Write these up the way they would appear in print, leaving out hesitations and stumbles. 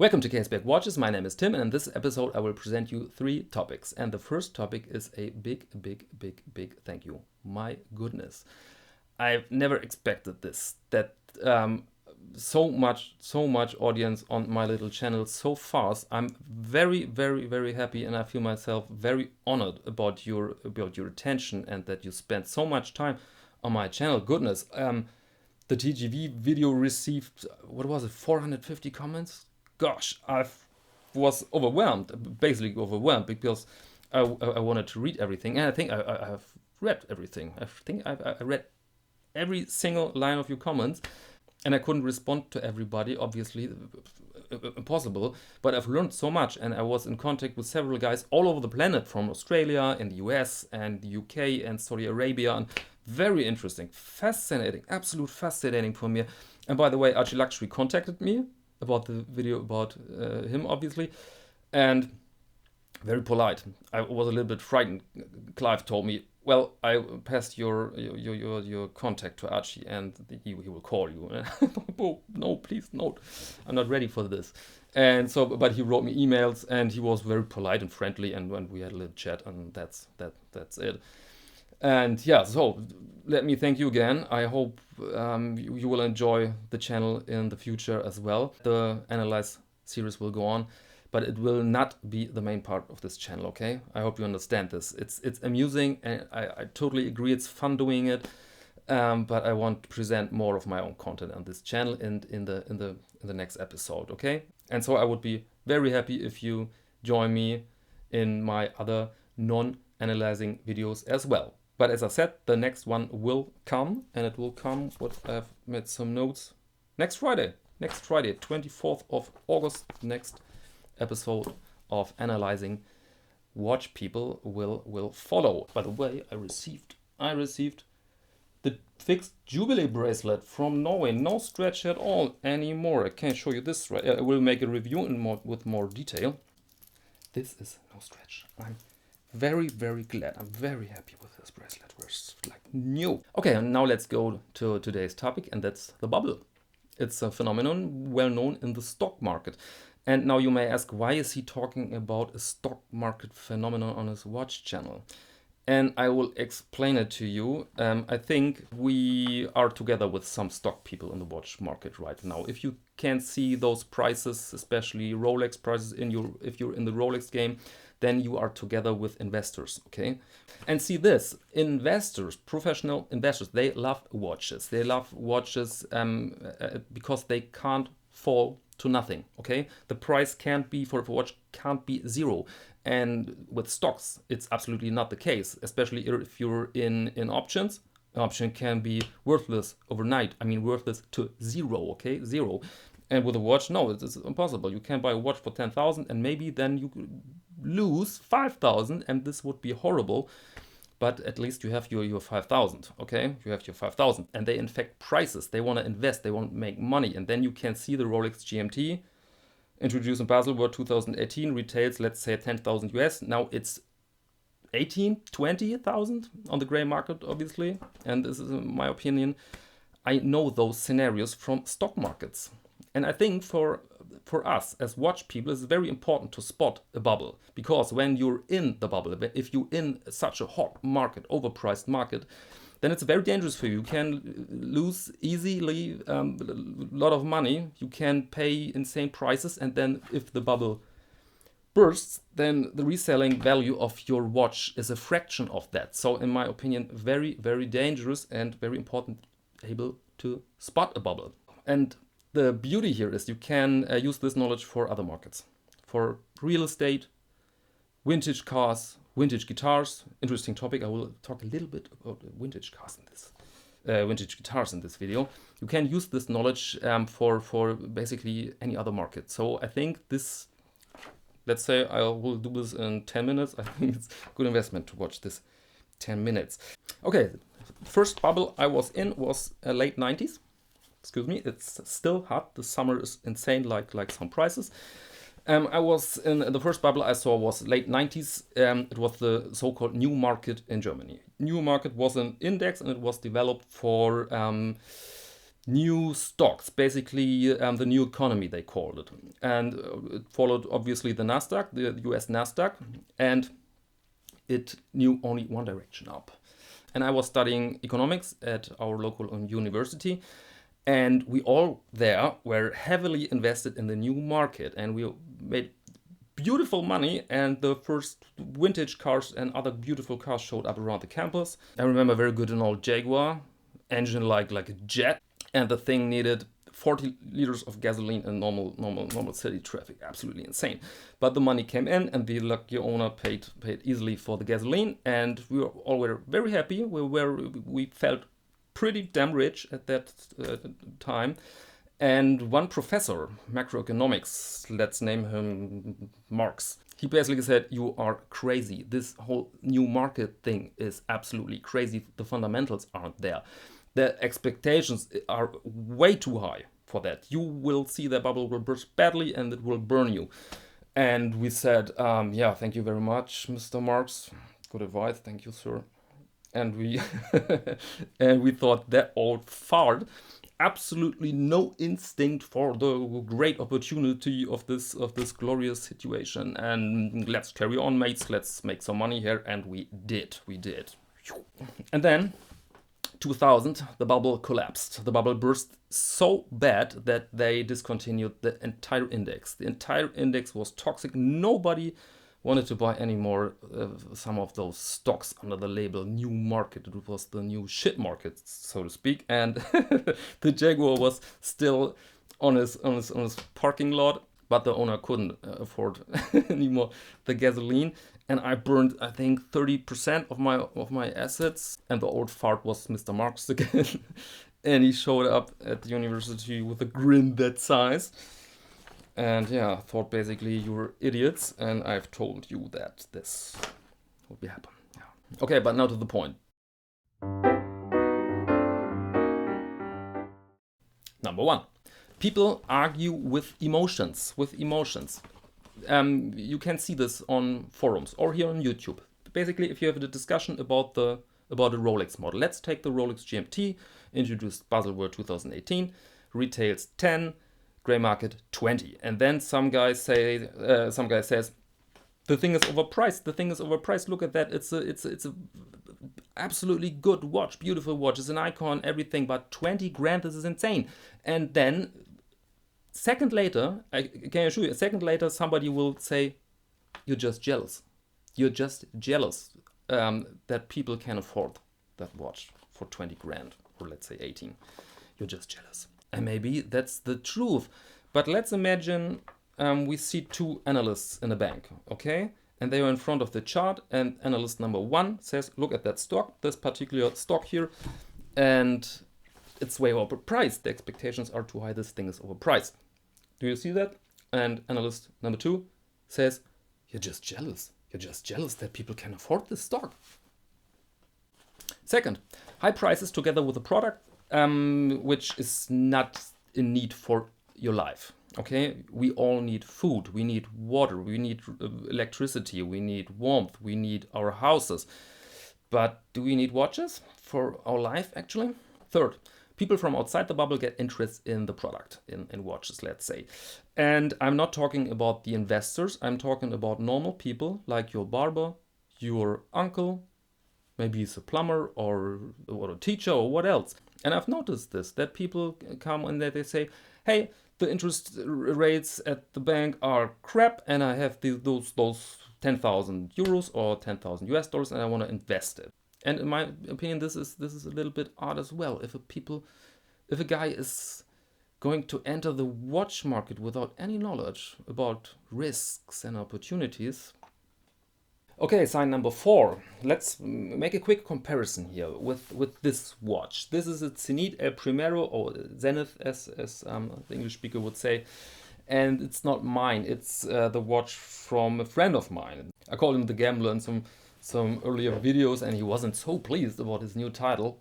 Welcome to Caseback Watches. My name is Tim, and in this episode I will present you 3 topics. And the first topic is a big thank you. My goodness, I've never expected this. That so much audience on my little channel so fast. I'm very happy, and I feel myself very honored about your attention and that you spent so much time on my channel. Goodness, the TGV video received, what was it, 450 comments? Gosh, I was overwhelmed, basically overwhelmed, because I wanted to read everything, and I think I have read everything. I think I read every single line of your comments, and I couldn't respond to everybody, obviously, impossible, but I've learned so much, and I was in contact with several guys all over the planet, from Australia and the US and the UK and Saudi Arabia, and very interesting, fascinating, absolute fascinating for me. And by the way, Archie Luxury contacted me about the video about him, obviously, and very polite. I was a little bit frightened. Clive told me, well, I passed your contact to Archie, and he will call you. Oh, no, please, no, I'm not ready for this. And so, but he wrote me emails, and he was very polite and friendly, and when we had a little chat, and that's it. And yeah, so let me thank you again. I hope you will enjoy the channel in the future as well. The Analyze series will go on, but it will not be the main part of this channel, okay? I hope you understand this. It's amusing, and I totally agree. It's fun doing it, but I want to present more of my own content on this channel and in the next episode, okay? And so I would be very happy if you join me in my other non-analyzing videos as well. But as I said, the next one will come, and it will come, I've made some notes, next Friday, 24th of August, next episode of Analyzing Watch People will follow. By the way, I received the fixed Jubilee bracelet from Norway. No stretch at all anymore. I can't show you this right. I will make a review with more detail. This is no stretch. I'm very glad. I'm very happy with this bracelet. It's like new. Okay, and now let's go to today's topic, and that's the bubble. It's a phenomenon well known in the stock market. And now you may ask, why is he talking about a stock market phenomenon on his watch channel? And I will explain it to you. I think we are together with some stock people in the watch market right now. If you can see those prices, especially Rolex prices, if you're in the Rolex game, then you are together with investors, okay? And see this, investors, professional investors, they love watches. They love watches because they can't fall to nothing, okay? The price can't be, for a watch, can't be zero. And with stocks, it's absolutely not the case, especially if you're in options. An option can be worthless overnight. I mean, worthless to zero, okay? Zero. And with a watch, no, it's impossible. You can buy a watch for 10,000 and maybe then you lose 5,000, and this would be horrible. But at least you have your 5,000, okay? You have your 5,000, and they in fact prices. They want to invest, they want to make money, and then you can see the Rolex GMT, introduced in Baselworld 2018, retails, let's say 10,000 US. Now it's 18, 20,000 on the gray market, obviously. And this is my opinion. I know those scenarios from stock markets. And I think for us as watch people, it's very important to spot a bubble, because when you're in the bubble, if you're in such a hot market, overpriced market, then it's very dangerous for you. You can lose easily a lot of money. You can pay insane prices, and then if the bubble bursts, then the reselling value of your watch is a fraction of that. So in my opinion, very dangerous, and very important, able to spot a bubble. And the beauty here is you can use this knowledge for other markets, for real estate, vintage cars, vintage guitars. Interesting topic. I will talk a little bit about vintage cars in this, vintage guitars in this video. You can use this knowledge for basically any other market. So I think this, let's say I will do this in 10 minutes. I think it's a good investment to watch this 10 minutes. Okay, first bubble I was in was late 90s. Excuse me, it's still hot. The summer is insane, like some prices. I was in the first bubble I saw was late 90s. It was the so-called new market in Germany. New market was an index, and it was developed for new stocks, basically the new economy, they called it. And it followed, obviously, the NASDAQ, the US NASDAQ, and it knew only one direction up. And I was studying economics at our local university, and we all there were heavily invested in the new market, and we made beautiful money, and the first vintage cars and other beautiful cars showed up around the campus. I remember very good an old Jaguar, engine like a jet, and the thing needed 40 liters of gasoline in normal city traffic. Absolutely insane. But the money came in, and the lucky owner paid easily for the gasoline, and we all were very happy. We felt pretty damn rich at that time. And one professor, macroeconomics, let's name him Marx, he basically said, "You are crazy. This whole new market thing is absolutely crazy. The fundamentals aren't there. The expectations are way too high for that. You will see the bubble will burst badly and it will burn you." And we said, yeah, thank you very much, Mr. Marx. Good advice. Thank you, sir. And we and we thought that old fart, absolutely no instinct for the great opportunity of this glorious situation. And let's carry on, mates. Let's make some money here. And we did. And then 2000, the bubble collapsed. The bubble burst so bad that they discontinued the entire index. The entire index was toxic. Nobody wanted to buy anymore some of those stocks under the label new market. It was the new shit market, so to speak. And the Jaguar was still on his parking lot, but the owner couldn't afford anymore the gasoline. And I burned, I think, 30% of my assets. And the old fart was Mr. Marx again. And he showed up at the university with a grin that size. And yeah, thought basically you were idiots, and I've told you that this would be happen. Yeah. Okay, but now to the point. Number one, people argue with emotions. You can see this on forums or here on YouTube. Basically, if you have a discussion about a Rolex model, let's take the Rolex GMT, introduced Baselworld 2018, retails 10, gray market 20, and then some guy says the thing is overpriced. Look at that. It's a absolutely good watch, beautiful watch. It's an icon, everything, but 20 grand. This is insane. And then second later, I can assure you, a second later, somebody will say, "You're just jealous. You're just jealous that people can afford that watch for 20 grand, or let's say 18. You're just jealous." And maybe that's the truth. But let's imagine we see two analysts in a bank, okay? And they are in front of the chart, and analyst number one says, "Look at that stock, this particular stock here, and it's way overpriced. The expectations are too high. This thing is overpriced." Do you see that? And analyst number two says, "You're just jealous. You're just jealous that people can afford this stock." Second, high prices together with a product which is not in need for your life. Okay, we all need food, we need water, we need electricity, we need warmth, we need our houses. But do we need watches for our life actually? Third, people from outside the bubble get interest in the product, in watches, let's say. And I'm not talking about the investors, I'm talking about normal people like your barber, your uncle, maybe he's a plumber or a teacher or what else. And I've noticed this, that people come and they say, "Hey, the interest rates at the bank are crap, and I have those 10,000 euros or 10,000 US dollars, and I want to invest it." And in my opinion, this is a little bit odd as well. If a guy is going to enter the watch market without any knowledge about risks and opportunities. Okay, sign number 4. Let's make a quick comparison here with this watch. This is a Zenith El Primero, or Zenith, as the English speaker would say. And it's not mine, it's the watch from a friend of mine. I call him the gambler in some some earlier videos and he wasn't so pleased about his new title,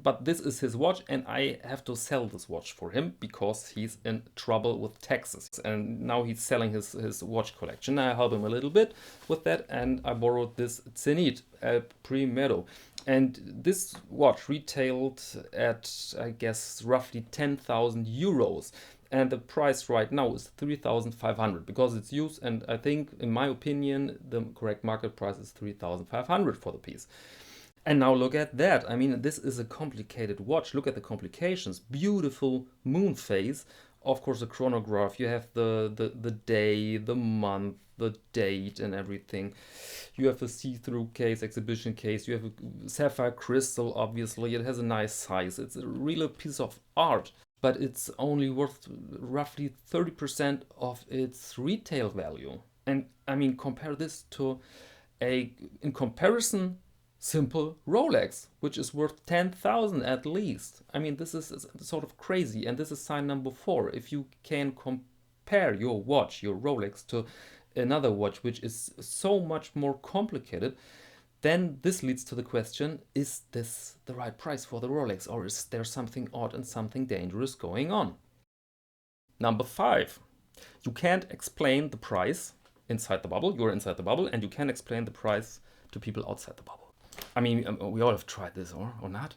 but this is his watch and I have to sell this watch for him because he's in trouble with taxes, and now he's selling his watch collection. I help him a little bit with that, and I borrowed this Zenith Primero, and this watch retailed at, I guess, roughly 10,000 euros. And the price right now is 3,500 because it's used, and I think, in my opinion, the correct market price is 3,500 for the piece. And now look at that. I mean, this is a complicated watch. Look at the complications. Beautiful moon phase. Of course, the chronograph. You have the day, the month, the date, and everything. You have a see-through case, exhibition case. You have a sapphire crystal, obviously. It has a nice size. It's a real piece of art. But it's only worth roughly 30% of its retail value. And I mean, compare this to in comparison, simple Rolex, which is worth 10,000 at least. I mean, this is sort of crazy, and this is sign number 4. If you can compare your watch, your Rolex, to another watch which is so much more complicated, then this leads to the question, is this the right price for the Rolex, or is there something odd and something dangerous going on? Number 5, you can't explain the price inside the bubble. You're inside the bubble and you can't explain the price to people outside the bubble. I mean, we all have tried this, or not?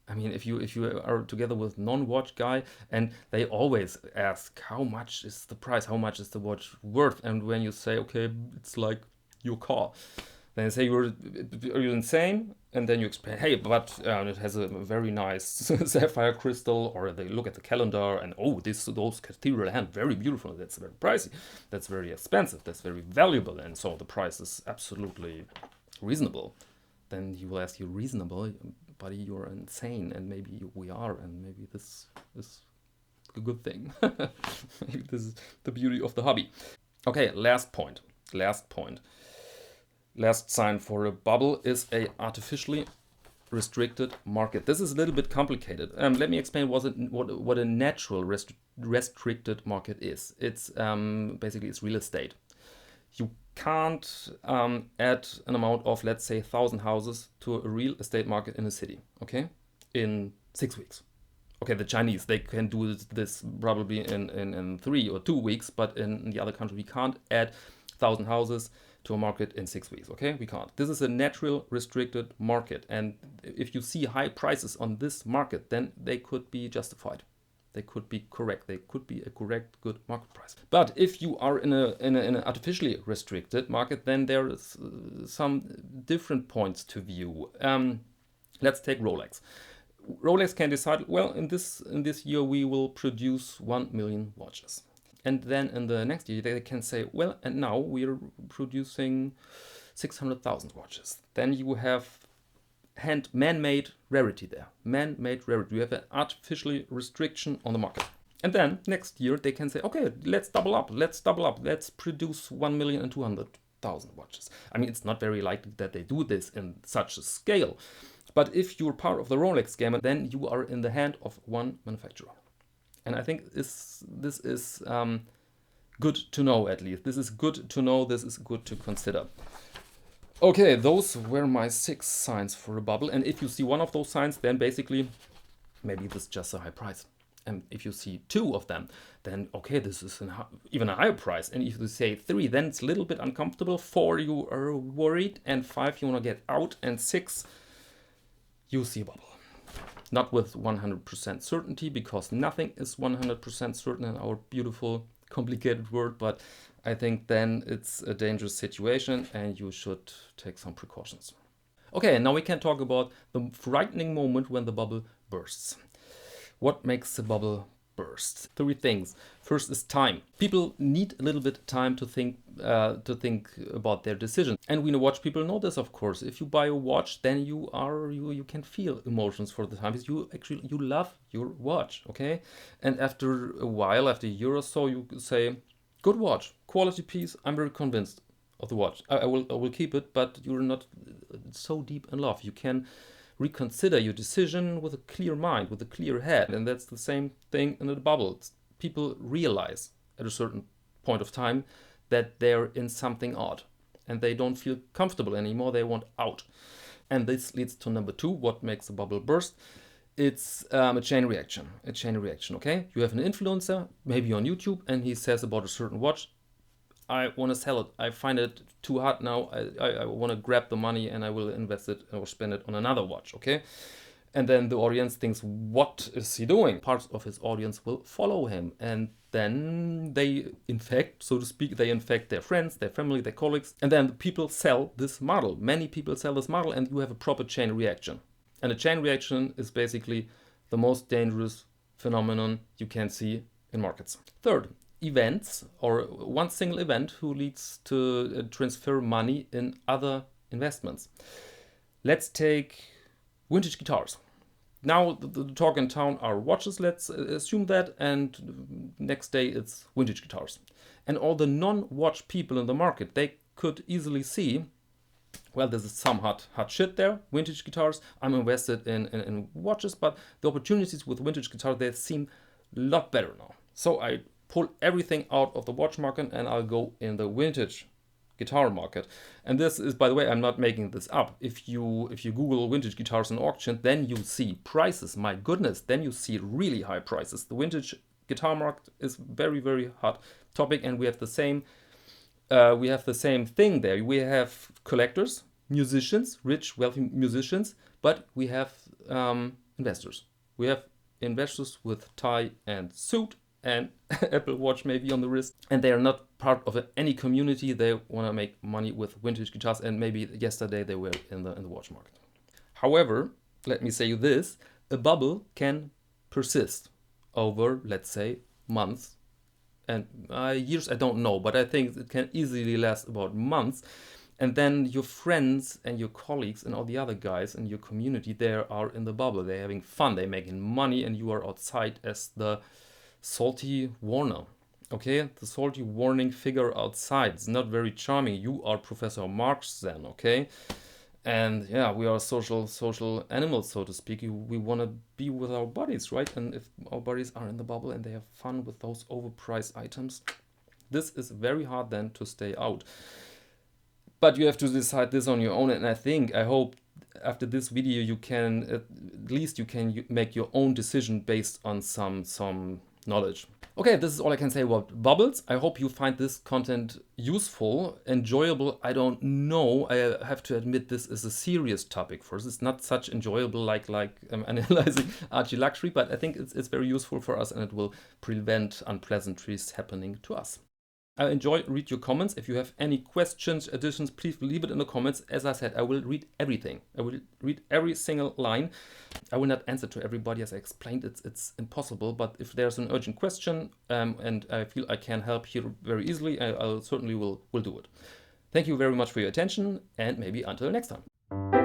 I mean, if you are together with non-watch guy and they always ask, how much is the price? How much is the watch worth? And when you say, okay, it's like your car, then they say, are you insane? And then you explain, hey, but it has a very nice sapphire crystal, or they look at the calendar and, oh, those cathedral hand, very beautiful, that's very pricey, that's very expensive, that's very valuable, and so the price is absolutely reasonable. Then you will ask, you reasonable, buddy, you're insane, and maybe we are, and maybe this is a good thing. Maybe this is the beauty of the hobby. Okay, last point. Last sign for a bubble is a artificially restricted market. This is a little bit complicated. Let me explain what a natural restricted market is. It's basically it's real estate. You can't add an amount of, let's say, 1,000 houses to a real estate market in a city, okay, in 6 weeks. Okay, the Chinese, they can do this probably in 3 or 2 weeks, but in the other country, we can't add 1,000 houses to a market in 6 weeks, okay? We can't. This is a natural restricted market, and if you see high prices on this market, then they could be justified. They could be correct. They could be a correct, good market price. But if you are in an artificially restricted market, then there is some different points to view. Let's take Rolex. Rolex can decide, well, in this year we will produce 1 million watches. And then in the next year they can say, well, and now we are producing 600,000 watches. Then you have man-made rarity there. Man-made rarity. You have an artificial restriction on the market. And then next year they can say, okay, let's double up. Let's produce 1,200,000 watches. I mean, it's not very likely that they do this in such a scale. But if you're part of the Rolex game, then you are in the hand of one manufacturer. And I think this is good to know, at least. This is good to know. This is good to consider. Okay, those were my 6 signs for a bubble. And if you see one of those signs, then basically, maybe this is just a high price. And if you see 2 of them, then okay, this is even a higher price. And if you say 3, then it's a little bit uncomfortable. 4, you are worried. And 5, you want to get out. And 6, you see a bubble. Not with 100% certainty, because nothing is 100% certain in our beautiful, complicated world, but I think then it's a dangerous situation and you should take some precautions. Okay, now we can talk about the frightening moment when the bubble bursts. What makes the bubble burst? 3 things. First is time. People need a little bit of time to think about their decision. And we know watch people know this, of course. If you buy a watch, then you can feel emotions for the time. You love your watch, okay? And after a while, after a year or so, you say, good watch, quality piece. I'm very convinced of the watch. I will keep it, but you're not so deep in love. You can reconsider your decision with a clear mind, with a clear head. And that's the same thing in the bubble. People realize at a certain point of time that they're in something odd. and they don't feel comfortable anymore. They want out. And this leads to number 2, what makes a bubble burst. It's a chain reaction. A chain reaction, okay? You have an influencer, maybe on YouTube, and he says about a certain watch, I want to sell it. I find it too hard now. I want to grab the money and I will invest it or spend it on another watch, okay? And then the audience thinks, what is he doing? Parts of his audience will follow him. And then they infect, so to speak, they infect their friends, their family, their colleagues. And then people sell this model. Many people sell this model, and you have a proper chain reaction. And a chain reaction is basically the most dangerous phenomenon you can see in markets. Third, events, or one single event who leads to transfer money in other investments. Let's take vintage guitars. Now the talk in town are watches, let's assume that, and next day it's vintage guitars. And all the non-watch people in the market, they could easily see, well, there's some hot shit there, vintage guitars. I'm invested in watches, but the opportunities with vintage guitars, they seem a lot better now. So I pull everything out of the watch market and I'll go in the vintage guitar market. And this is, by the way, I'm not making this up. If you Google vintage guitars in auction, then you see prices. My goodness, then you see really high prices. The vintage guitar market is very, very hot topic, and we have the same thing there. We have collectors, musicians, rich, wealthy musicians, but we have investors. We have investors with tie and suit and Apple Watch maybe on the wrist, and they are not part of any community. They want to make money with vintage guitars, and maybe yesterday they were in the watch market. However, let me say this, a bubble can persist over, let's say, months and years, I don't know, but I think it can easily last about months. And then your friends and your colleagues and all the other guys in your community, they are in the bubble. They're having fun, they're making money, and you are outside as the salty warner. Okay, the salty warning figure outside. It's not very charming. You are Professor Marx then, okay? And yeah, we are social animals, so to speak. We want to be with our bodies, right? And if our bodies are in the bubble and they have fun with those overpriced items, this is very hard then to stay out. But you have to decide this on your own, and I hope after this video you can, at least you can make your own decision based on some knowledge. Okay, this is all I can say about bubbles. I hope you find this content useful, enjoyable. I don't know. I have to admit this is a serious topic for us. It's not such enjoyable like analyzing Archie Luxury, but I think it's very useful for us, and it will prevent unpleasantries happening to us. I read your comments. If you have any questions, additions, please leave it in the comments. As I said, I will read everything. I will read every single line. I will not answer to everybody, as I explained. It's impossible. But if there's an urgent question and I feel I can help here very easily, I certainly will do it. Thank you very much for your attention, and maybe until next time.